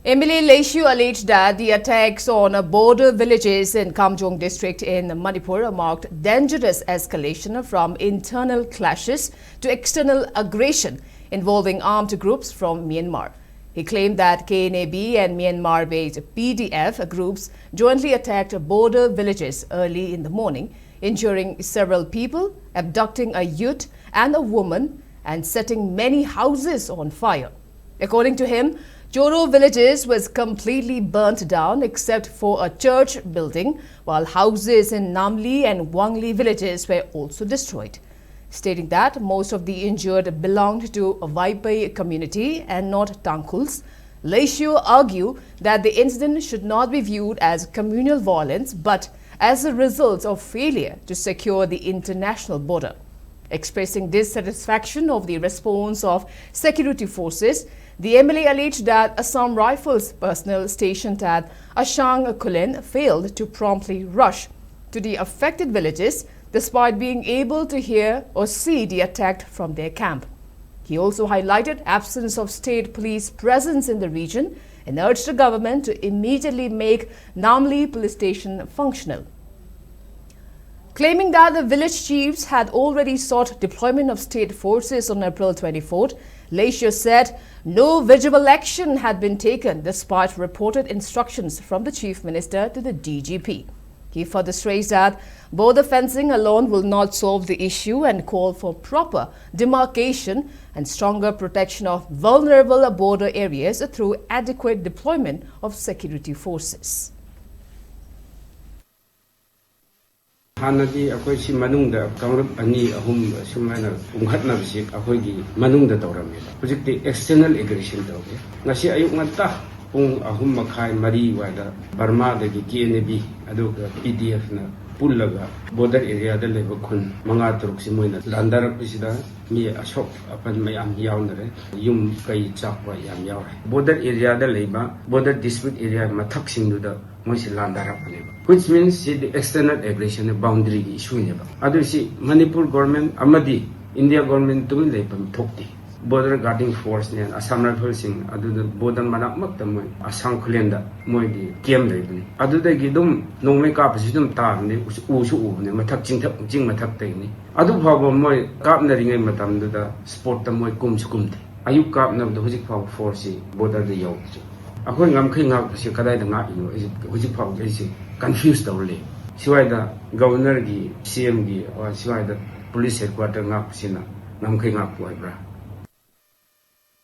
MLA Leishiyo alleged that the attacks on border villages in Kamjong district in Manipur marked dangerous escalation from internal clashes to external aggression involving armed groups from Myanmar. He claimed that Kna-B and Myanmar-Based PDF groups jointly attacked border villages early in the morning, injuring several people, abducting a youth and a woman, and setting many houses on fire. According to him, Choro villages was completely burnt down except for a church building, while houses in Namli and Wangli villages were also destroyed. Stating that most of the injured belonged to a Vaipai community and not Tangkhuls, Leishiyo argued that the incident should not be viewed as communal violence but as a result of failure to secure the international border. Expressing dissatisfaction of the response of security forces, the MLA alleged that Assam Rifles personnel stationed at Ashang Kulen failed to promptly rush to the affected villages despite being able to hear or see the attack from their camp. He also highlighted absence of state police presence in the region and urged the government to immediately make Namli police station functional. Claiming that the village chiefs had already sought deployment of state forces on April 24th, Leishiyo said no visible action had been taken despite reported instructions from the Chief Minister to the DGP. He further stressed that border fencing alone will not solve the issue and called for proper demarcation and stronger protection of vulnerable border areas through adequate deployment of security forces. Hanadi akoy si manungda kaurap ani ahum sumaina unghatnabsi akoygi manungda tawrami hujikti external aggression tawge ngasi ayuk ngata pung ahum makhai mari wada Burma dagi Kna-B aduga PDF na pullaga border area da leba khun manga turuk si moina landarak bisida mi ashok apan mayam yawnare yum kai chakwa yam yawre border area da leba border dispute area mathak singduda moisi landarak paneba, which means the external aggression boundary issue neba adu si Manipur government amadi India government tumi leipam thokti border guarding force ne Assam Rifles sing adu border manak mak tam Assam Khulenda moi di kem leibni adu da gi dum nongme ka pasidum ta ne u ne mathak jing mathak te ni adu phabo moi kap na ringai matam da sport ta moi kum ayuk kap na da hujik phabo force border da yaw akhoi ngam khai ngak se kadai da nga ino hujik phabo se confused tawle siwai da governor gi CM gi or siwai da police headquarter ngak sina ngam khai ngak poi bra